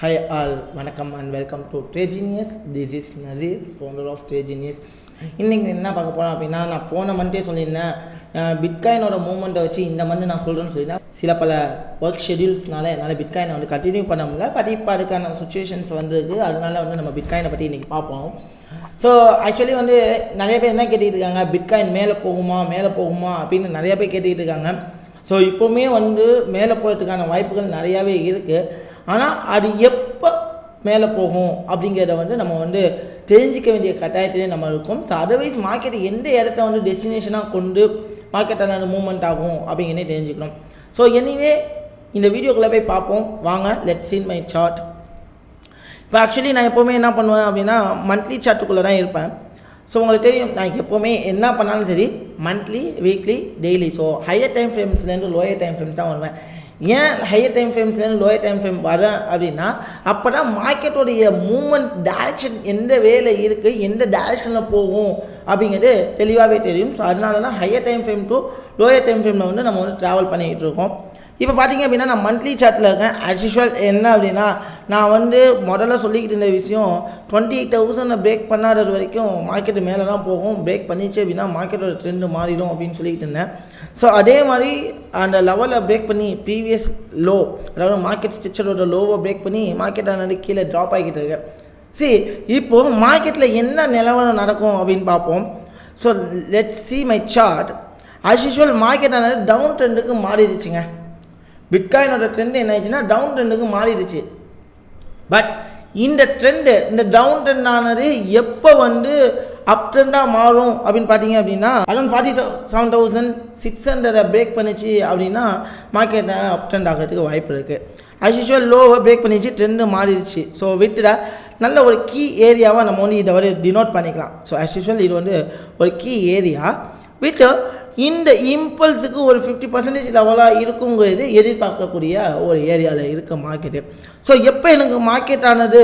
Hi all, வணக்கம் and welcome to TRADEGENIUS. This is Nazir, founder of TRADEGENIUS. இன்னைக்கு என்ன பார்க்க போகிறோம் அப்படின்னா, நான் போன மந்த்தே சொல்லியிருந்தேன், பிட்காயினோட மூவ்மெண்ட்டை வச்சு இந்த மந்த் நான் சொல்கிறேன்னு சொல்லியிருந்தேன். சில பல ஒர்க் ஷெடியூல்ஸ்னால என்னால் பிட்காயினை வந்து கண்டினியூ பண்ண முடியல. பட் இப்போ அதுக்கான சுச்சுவேஷன்ஸ் வந்துருக்கு. அதனால வந்து நம்ம பிட்காயினை பற்றி இன்றைக்கி பார்ப்போம். ஸோ ஆக்சுவலி வந்து நிறைய பேர் என்ன கேட்டுக்கிட்டு இருக்காங்க, பிட்காயின் மேலே போகுமா அப்படின்னு நிறைய பேர் கேட்டுக்கிட்டு இருக்காங்க. ஸோ இப்போவுமே வந்து மேலே போகிறதுக்கான வாய்ப்புகள் நிறையாவே இருக்குது. ஆனால் அது எப்போ மேலே போகும் அப்படிங்கிறத வந்து நம்ம வந்து தெரிஞ்சிக்க வேண்டிய கட்டாயத்திலே நம்ம இருக்கோம். ஸோ அதர்வைஸ் மார்க்கெட் எந்த இடத்த வந்து டெஸ்டினேஷனாக கொண்டு மார்க்கெட்டான மூவ்மெண்ட் ஆகும் அப்படிங்கிறதே தெரிஞ்சுக்கணும். ஸோ எனிவே இந்த வீடியோக்குள்ளே போய் பார்ப்போம் வாங்க. Let's see my chart. இப்போ ஆக்சுவலி நான் எப்போவுமே என்ன பண்ணுவேன் அப்படின்னா, மந்த்லி சார்ட்டுக்குள்ளே தான் இருப்பேன். ஸோ உங்களுக்கு தெரியும், நான் எப்போவுமே என்ன பண்ணாலும் சரி monthly, weekly, daily, so higher time ஃப்ரேம்ஸ்லேருந்து லோயர் டைம் ஃப்ரேம்ஸ் தான் வருவேன். ஏன் ஹையர் டைம் ஃப்ரேம்ஸ்லேருந்து லோயர் டைம் ஃப்ரேம் வரேன் அப்படின்னா, அப்போ தான் மார்க்கெட்டோடைய மூவ்மெண்ட் டைரக்ஷன் எந்த வேலை இருக்குது, எந்த டைரக்ஷனில் போகும் அப்படிங்கிறது தெளிவாகவே தெரியும். ஸோ அதனால தான் higher time frame to lower time ஃப்ரேமில் வந்து நம்ம வந்து ட்ராவல் பண்ணிக்கிட்டு இருக்கோம். இப்போ பார்த்திங்க அப்படின்னா, நான் மந்த்லி சார்ட்டில் இருக்கேன். ஆஸ் யூஷுவல் என்ன அப்படின்னா, நான் வந்து முதல்ல சொல்லிக்கிட்டு இருந்த விஷயம் 28,000 பிரேக் பண்ணாதது வரைக்கும் மார்க்கெட்டு மேலே தான் போகும். பிரேக் பண்ணிச்சு அப்படின்னா மார்க்கெட்டோட ட்ரெண்டு மாறிடும் அப்படின்னு சொல்லிக்கிட்டு இருந்தேன். ஸோ அதே மாதிரி அந்த லெவலில் பிரேக் பண்ணி ப்ரீவியஸ் லோ, அதாவது மார்க்கெட் ஸ்ட்ரக்சரோட லோவை பிரேக் பண்ணி மார்க்கெட் ஆனது கீழே ட்ராப் ஆகிக்கிட்டு இருக்கு. சரி, இப்போது மார்க்கெட்டில் என்ன நிலவரம் நடக்கும் அப்படின்னு பார்ப்போம். So let's see my chart. As usual market ஆனது டவுன் ட்ரெண்டுக்கு மாறிடுச்சுங்க. பிட்காயினோட ட்ரெண்டு என்ன ஆயிடுச்சுன்னா டவுன் ட்ரெண்டுக்கு மாறிடுச்சு. பட் இந்த ட்ரெண்டு, இந்த டவுன் ட்ரெண்டானது எப்போ வந்து அப் ட்ரெண்டாக மாறும் அப்படின்னு பார்த்தீங்க அப்படின்னா, அரௌண்ட் 47,600 பிரேக் பண்ணிச்சு அப்படின்னா மார்க்கெட் அப் ட்ரெண்ட் ஆகிறதுக்கு வாய்ப்பு இருக்குது. ஆஸ் யூஷுவல் லோவை பிரேக் பண்ணிச்சு, ட்ரெண்டு மாறிடுச்சு. ஸோ விட்டுட நல்ல ஒரு கீ ஏரியாவாக நம்ம வந்து இதை வந்து டினோட் பண்ணிக்கலாம். ஸோ ஆஸ் யூஷுவல் இது வந்து ஒரு கீ ஏரியா. விட்டு இந்த இம்பல்ஸுக்கு ஒரு 50% லெவலாக இருக்குங்கிறது எதிர்பார்க்கக்கூடிய ஒரு ஏரியாவில் இருக்க மார்க்கெட்டு. ஸோ எப்போ எனக்கு மார்க்கெட் ஆனது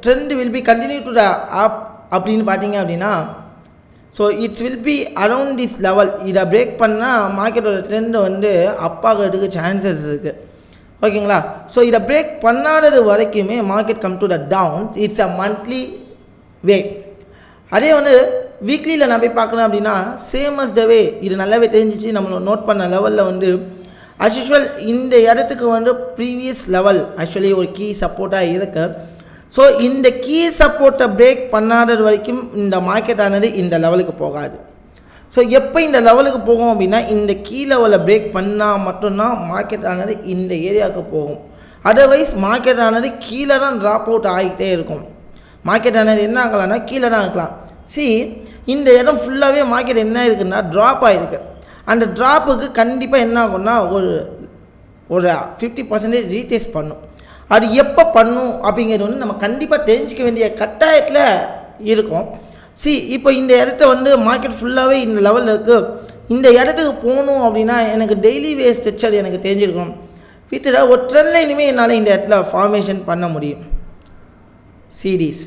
trend will be continue to the up அப்படின்னு பார்த்தீங்க அப்படின்னா, so it's will be around this level. இதை பிரேக் பண்ணால் மார்க்கெட்டோட ட்ரெண்டு வந்து அப்பாகிறதுக்கு சான்சஸ் இருக்குது. ஓகேங்களா? ஸோ இதை பிரேக் பண்ணாதது வரைக்குமே market come to the down. It's a monthly way. அதே வந்து வீக்லியில் நான் போய் பார்க்குறேன் அப்படின்னா சேம் அஸ் த வே. இது நல்லாவே தெரிஞ்சிச்சு. நம்ம நோட் பண்ண லெவலில் வந்து ஆஸ் யூஷுவல் இந்த இடத்துக்கு வந்து ப்ரீவியஸ் லெவல் ஆக்சுவலி ஒரு கீ சப்போர்ட்டாக இருக்குது. ஸோ இந்த கீ சப்போர்ட்டை பிரேக் பண்ணாதது வரைக்கும் இந்த மார்க்கெட் ஆனது இந்த லெவலுக்கு போகாது. ஸோ எப்போ இந்த லெவலுக்கு போகும் அப்படின்னா, இந்த கீ லெவலில் பிரேக் பண்ணால் மட்டும்தான் மார்க்கெட் ஆனது இந்த ஏரியாவுக்கு போகும். அதர்வைஸ் மார்க்கெட் ஆனது கீழே தான் ட்ராப் அவுட் ஆகிட்டே இருக்கும். மார்க்கெட் ஆனது என்ன ஆகலாம்னா கீழே தான் இருக்கலாம். இந்த இடம் ஃபுல்லாகவே மார்க்கெட் என்ன இருக்குன்னா ட்ராப் ஆகிருக்கு. அந்த ட்ராப்புக்கு கண்டிப்பாக என்ன ஆகும்னா ஒரு 50% ரீடேஸ்ட் பண்ணும். அது எப்போ பண்ணும் அப்படிங்கிறது வந்து நம்ம கண்டிப்பாக தெரிஞ்சிக்க வேண்டிய கட்டாயத்தில் இருக்கும். இப்போ இந்த இடத்த வந்து மார்க்கெட் ஃபுல்லாகவே இந்த லெவலில் இருக்குது. இந்த இடத்துக்கு போகணும் அப்படின்னா எனக்கு டெய்லி வே ஸ்ட்ரக்சர் எனக்கு தெரிஞ்சிருக்கணும். வீட்டில் ஒரு ட்ரெண்டில் இனிமேல் என்னால் இந்த இடத்துல ஃபார்மேஷன் பண்ண முடியும். சீரீஸ்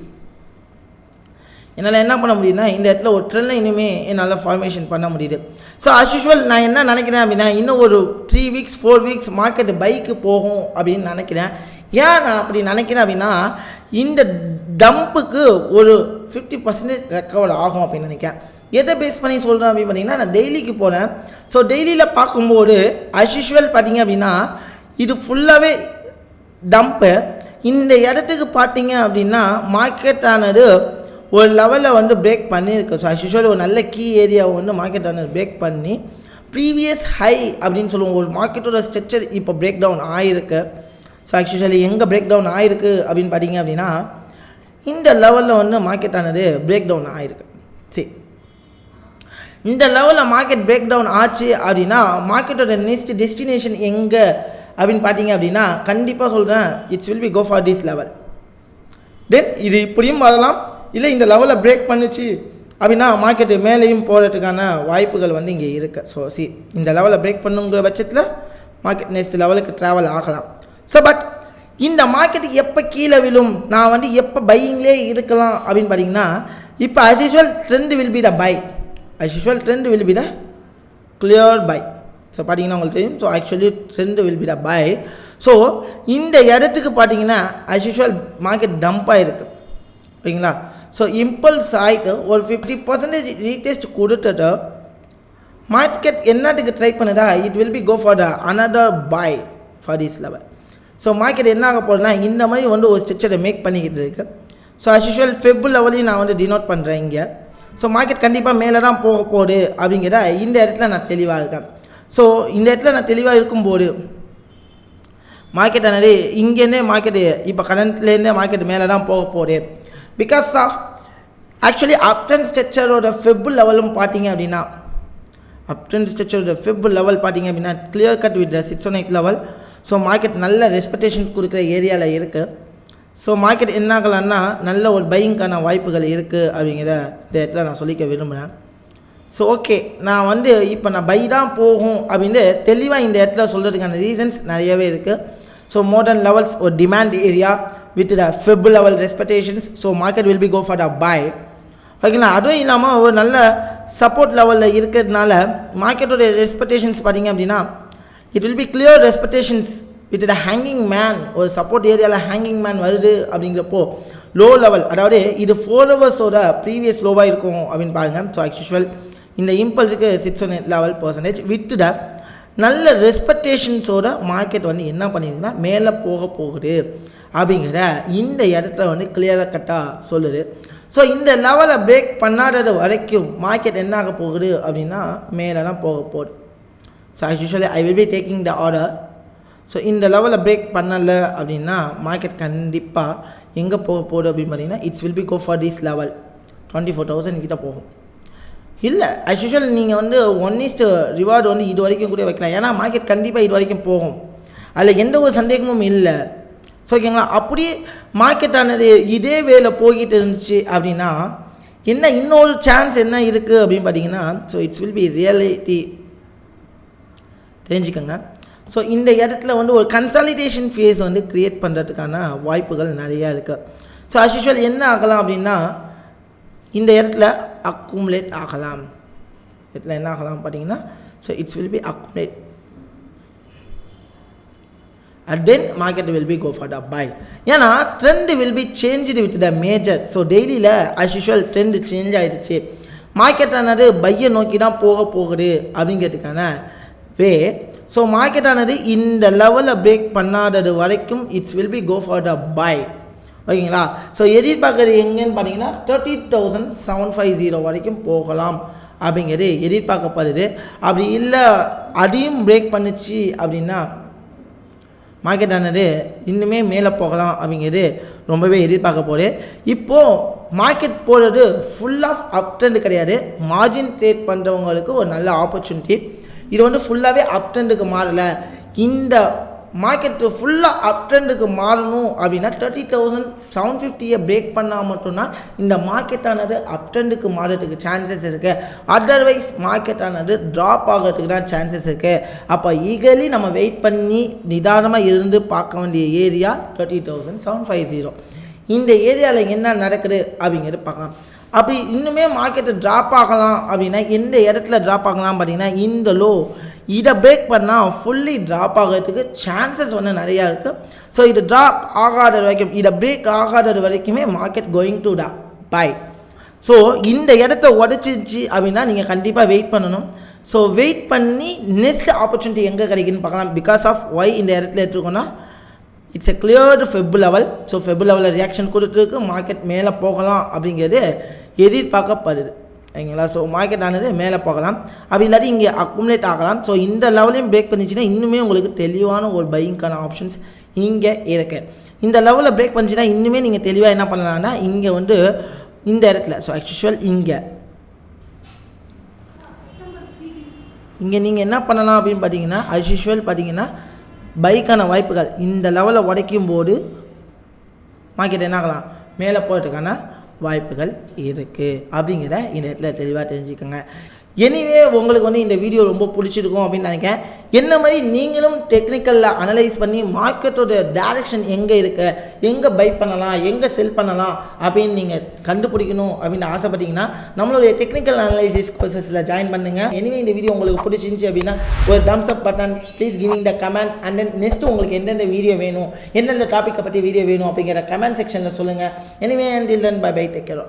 என்னால் என்ன பண்ண முடியும்னா இந்த இடத்துல ஒரு ட்ரெண்டில் இனிமேல் என்னால் ஃபார்மேஷன் பண்ண முடியுது. ஸோ ஆஸ் யூஷுவல் நான் என்ன நினைக்கிறேன் அப்படின்னா, இன்னும் ஒரு 3 வீக்ஸ் 4 வீக்ஸ் மார்க்கெட் பைக்கு போகும் அப்படின்னு நினைக்கிறேன். ஏன் நான் அப்படி நினைக்கிறேன் அப்படின்னா, இந்த டம்புக்கு ஒரு 50% ரெக்கவர் ஆகும் அப்படின்னு நினைக்கிறேன். எதை பேஸ் பண்ணி சொல்கிறேன் அப்படின்னு பார்த்தீங்கன்னா, நான் டெய்லிக்கு போகிறேன். ஸோ டெய்லியில் பார்க்கும்போது ஆஸ் யூஷுவல் பார்த்தீங்க அப்படின்னா இது ஃபுல்லாகவே டம்ப்பு. இந்த இடத்துக்கு பார்த்தீங்க அப்படின்னா மார்க்கெட் ஆனது ஒரு லெவலில் வந்து பிரேக் பண்ணியிருக்கு. ஸோ ஆஸ் யூஷுவல் ஒரு நல்ல கீ ஏரியாவை வந்து மார்க்கெட் ஆனது பிரேக் பண்ணி ப்ரீவியஸ் ஹை அப்படின்னு சொல்லுவோம். ஒரு மார்க்கெட்டோட ஸ்ட்ரக்சர் இப்போ பிரேக் டவுன் ஆகிருக்கு. ஸோ ஆக்சுவலி எங்கே பிரேக் டவுன் ஆகிருக்கு அப்படின்னு பார்த்தீங்க அப்படின்னா, இந்த லெவலில் வந்து மார்க்கெட் ஆனது பிரேக் டவுன் ஆகிருக்கு. இந்த லெவலில் மார்க்கெட் பிரேக் டவுன் ஆச்சு அப்படின்னா மார்க்கெட்டோட நெக்ஸ்ட் டெஸ்டினேஷன் எங்கே அப்படின்னு பார்த்தீங்க அப்படின்னா, கண்டிப்பாக சொல்கிறேன் it's will be go for this level. Then இது இப்படியும் வரலாம், இல்லை இந்த லெவலில் பிரேக் பண்ணிச்சு அப்படின்னா மார்க்கெட்டு மேலேயும் போகிறதுக்கான வாய்ப்புகள் வந்து இங்கே இருக்குது. ஸோ இந்த லெவலில் பிரேக் பண்ணுங்கிற பட்சத்தில் மார்க்கெட் நெக்ஸ்ட் லெவலுக்கு ட்ராவல் ஆகலாம். ஸோ பட் இந்த மார்க்கெட்டுக்கு எப்போ கீழே விழும், நான் வந்து எப்போ பையிங்லே இருக்கலாம் அப்படின்னு பார்த்தீங்கன்னா, இப்போ as usual trend will be the buy. as usual trend will be the clear buy. So பார்த்தீங்கன்னா உங்களுக்கு தெரியும். So actually trend will be the buy. So இந்த இடத்துக்கு பார்த்தீங்கன்னா as usual மார்க்கெட் டம்ப் ஆகிருக்கு ஓகேங்களா. ஸோ இம்பல்ஸ் ஆகிட்டு ஒரு 50% ரீடெஸ்ட் கொடுத்துட்டு மார்க்கெட் என்னத்துக்கு ட்ரை பண்ணுதா, it will be go for the another buy for this level. So market என்ன ஆக போகுதுன்னா இந்த மாதிரி வந்து ஒரு ஸ்ட்ரக்சரை மேக் பண்ணிக்கிட்டு இருக்கு. ஸோ as usual ஃபெப் லெவலையும் நான் வந்து டினோட் பண்ணுறேன் இங்கே. ஸோ மார்க்கெட் கண்டிப்பாக மேலே தான் போக போகுது அப்படிங்கிற இந்த இடத்துல நான் தெளிவாக இருக்கேன். ஸோ இந்த இடத்துல நான் தெளிவாக இருக்கும்போது மார்க்கெட் ஆனது இங்கேருந்தே மார்க்கெட்டு இப்போ கரண்ட்லேருந்தே மார்க்கெட் மேலே தான் போக போகுது. Because of actually up trend ஸ்ட்ரக்சரோட ஃபெப் லெவலும் பார்த்தீங்க அப்படின்னா அப் ட்ரெண்ட் ஸ்ட்ரக்சரோட ஃபெப் லெவல் பார்த்தீங்க அப்படின்னா clear cut with 618 level. So market நல்ல ரெஸ்பெக்டேஷன் கொடுக்குற ஏரியாவில் இருக்குது. ஸோ மார்க்கெட் என்ன ஆகலான்னா நல்ல ஒரு பையிங்கான வாய்ப்புகள் இருக்குது அப்படிங்கிற இந்த இடத்துல நான் சொல்லிக்க விரும்புகிறேன். ஸோ ஓகே, நான் வந்து இப்போ நான் பை தான் போகும் அப்படின்னு தெளிவாக இந்த இடத்துல சொல்கிறதுக்கான ரீசன்ஸ் நிறையவே இருக்குது. ஸோ மோர் லெவல்ஸ் ஒரு demand area with the fib level respectations. So market will be go for the buy ஓகேங்களா. அதுவும் இல்லாமல் ஒரு நல்ல சப்போர்ட் லெவலில் இருக்கிறதுனால மார்க்கெட்டோட ரெஸ்பெக்டேஷன்ஸ் பார்த்திங்க அப்படின்னா it will be clear respectations with the hanging man. ஒரு சப்போர்ட் ஏரியாவில் ஹேங்கிங் மேன் வருது அப்படிங்கிறப்போ லோ லெவல், அதாவது இது 4 ஹவர்ஸோட ப்ரீவியஸ் லோவாக இருக்கும் அப்படின்னு பாருங்கள். ஸோ ஆக்சுவல் இந்த இம்பல்ஸுக்கு 618 லெவல் பர்சன்டேஜ் வித் த நல்ல ரெஸ்பெக்டேஷன்ஸோட மார்க்கெட் வந்து என்ன பண்ணியிருக்குன்னா மேலே போக போகுது அப்படிங்கிற இந்த இடத்துல வந்து கிளியராக கட்டாக சொல்லுது. ஸோ இந்த லெவலை பிரேக் பண்ணாதது வரைக்கும் மார்க்கெட் என்ன ஆக போகுது அப்படின்னா மேலே தான் போக போகுது. So as usually I will be taking the order. So இந்த லெவலை பிரேக் பண்ணலை அப்படின்னா மார்க்கெட் கண்டிப்பாக எங்கே போக போகுது அப்படின்னு பார்த்தீங்கன்னா it's will be go for this level 24,000 கிட்ட போகும். இல்லை ஆஸ் யூஷுவல் நீங்கள் வந்து 1:1 ரிவார்டு வந்து இது வரைக்கும் கூட வைக்கலாம். ஏன்னா மார்க்கெட் கண்டிப்பாக இது வரைக்கும் போகும், அதில் எந்த ஒரு சந்தேகமும் இல்லை. ஸோ ஓகேங்களா. அப்படியே மார்க்கெட்டானது இதே வேலை போய்கிட்டு இருந்துச்சு அப்படின்னா என்ன இன்னொரு சான்ஸ் என்ன இருக்குது அப்படின்னு பார்த்தீங்கன்னா so it's will B reality தெரிஞ்சுக்கோங்க. ஸோ இந்த இடத்துல வந்து ஒரு கன்சாலிடேஷன் ஃபேஸ் வந்து க்ரியேட் பண்ணுறதுக்கான வாய்ப்புகள் நிறையா இருக்குது. ஸோ ஆஸ் யூஷுவல் என்ன ஆகலாம் அப்படின்னா இந்த இடத்துல அக்குமுலேட் ஆகலாம். இடத்துல என்ன ஆகலாம் பார்த்தீங்கன்னா so it's will B accumulate and then market will be go for the buy. ஏன்னா trend will be changed with the major. So டெய்லியில் as usual ட்ரெண்ட் சேஞ்ச் ஆகிடுச்சு, மார்க்கெட்டானது பையை நோக்கி தான் போக போகுது அப்படிங்கிறதுக்கான வே. ஸோ மார்க்கெட்டானது இந்த லெவலில் பிரேக் பண்ணாதது வரைக்கும் it's will be go for the buy ஓகேங்களா. ஸோ எதிர்பார்க்குறது எங்கேன்னு பார்த்தீங்கன்னா 30,750 வரைக்கும் போகலாம் அப்படிங்கிறது எதிர்பார்க்கப்படுது. அப்படி இல்லை அதையும் பிரேக் பண்ணிச்சு அப்படின்னா மார்க்கெட்டானது இன்னுமே மேலே போகலாம் அப்படிங்கிறது ரொம்பவே எதிர்பார்க்க போகுது. இப்போது மார்க்கெட் போகிறது ஃபுல் ஆஃப் அப் ட்ரெண்ட் கிடையாது, மார்ஜின் ட்ரேட் பண்ணுறவங்களுக்கு ஒரு நல்ல ஆப்பர்ச்சுனிட்டி. இது வந்து ஃபுல்லாகவே அப் ட்ரெண்டுக்கு மாறலை. இந்த மார்க்கெட்டு ஃபுல்லாக அப் ட்ரெண்டுக்கு மாறணும் அப்படின்னா 30,750 பிரேக் பண்ணால் மட்டும்தான் இந்த மார்க்கெட்டானது அப் ட்ரெண்டுக்கு மாறதுக்கு சான்சஸ் இருக்குது. அதர்வைஸ் மார்க்கெட்டானது ட்ராப் ஆகிறதுக்கு தான் சான்சஸ் இருக்குது. அப்போ ஈகலி நம்ம வெயிட் பண்ணி நிதானமாக இருந்து பார்க்க வேண்டிய ஏரியா 30,750. இந்த ஏரியாவில் என்ன நடக்குது அப்படிங்கிறது பார்க்கலாம். அப்படி இன்னுமே மார்க்கெட்டு ட்ராப் ஆகலாம் அப்படின்னா எந்த இடத்துல ட்ராப் ஆகலாம் பார்த்தீங்கன்னா இந்த லோ இதை பிரேக் பண்ணால் ஃபுல்லி ட்ராப் ஆகிறதுக்கு சான்சஸ் வந்து நிறையா இருக்குது. ஸோ இது ட்ராப் ஆகாத வரைக்கும், இதை பிரேக் ஆகாதது வரைக்குமே market going to the buy. So இந்த இடத்த உடச்சிச்சு அப்படின்னா நீங்கள் கண்டிப்பாக வெயிட் பண்ணணும். ஸோ வெயிட் பண்ணி நெக்ஸ்ட் ஆப்பர்ச்சுனிட்டி எங்கே கிடைக்குன்னு பார்க்கலாம். பிகாஸ் ஆஃப் ஒய் இந்த இடத்துல எடுத்துக்கோன்னா it's a cleared fib level. So fib லெவலில் ரியாக்ஷன் கொடுத்துருக்கு, மார்க்கெட் மேலே போகலாம் அப்படிங்கிறது எதிர்பார்க்கப்படுது ஓகேங்களா. ஸோ மார்க்கெட் ஆனது மேலே போகலாம், அப்படி இல்லாட்டி இங்கே அக்குமுலேட் ஆகலாம். ஸோ இந்த லெவலையும் பிரேக் பண்ணிச்சுன்னா இன்னுமே உங்களுக்கு தெளிவான ஒரு பையிங்கான ஆப்ஷன்ஸ் இங்கே இருக்குது. இந்த லெவலில் பிரேக் பண்ணிச்சுன்னா இன்னுமே நீங்கள் தெளிவாக என்ன பண்ணலாம்னா இங்கே வந்து இந்த இடத்துல ஸோ ஆக்சுவல் இங்கே நீங்கள் என்ன பண்ணலாம் அப்படின்னு பார்த்தீங்கன்னா as usual பார்த்தீங்கன்னா பைக்கான வாய்ப்புகள் இந்த லெவலில் உடைக்கும் போது மார்க்கெட் என்ன ஆகலாம் மேலே போகிறதுக்கான வாய்ப்புகள் இருக்குது அப்படிங்கிற இந்த இடத்துல தெளிவாக தெரிஞ்சுக்கோங்க. எனிவே உங்களுக்கு வந்து இந்த வீடியோ ரொம்ப பிடிச்சிருக்கும் அப்படின்னு நினைக்கிறேன். என்ன மாதிரி நீங்களும் டெக்னிக்கலில் அனலைஸ் பண்ணி மார்க்கெட்டோட டைரக்ஷன் எங்கே இருக்குது, எங்கே பை பண்ணலாம், எங்கே செல் பண்ணலாம் அப்படின்னு நீங்கள் கண்டுபிடிக்கணும் அப்படின்னு ஆசைப்பட்டீங்கன்னா நம்மளுடைய டெக்னிக்கல் அனலைசிஸ் கோர்சஸில் ஜாயின் பண்ணுங்கள். எனிவே இந்த வீடியோ உங்களுக்கு பிடிச்சிருந்துச்சி அப்படின்னா ஒரு Thums up button, please giving the comment. And then next உங்களுக்கு எந்தெந்த வீடியோ வேணும், எந்தெந்த டாப்பிக்கை பற்றி வீடியோ வேணும் அப்படிங்கிற கமெண்ட் செக்ஷனில் சொல்லுங்கள். Anyway until then bye bye, take care.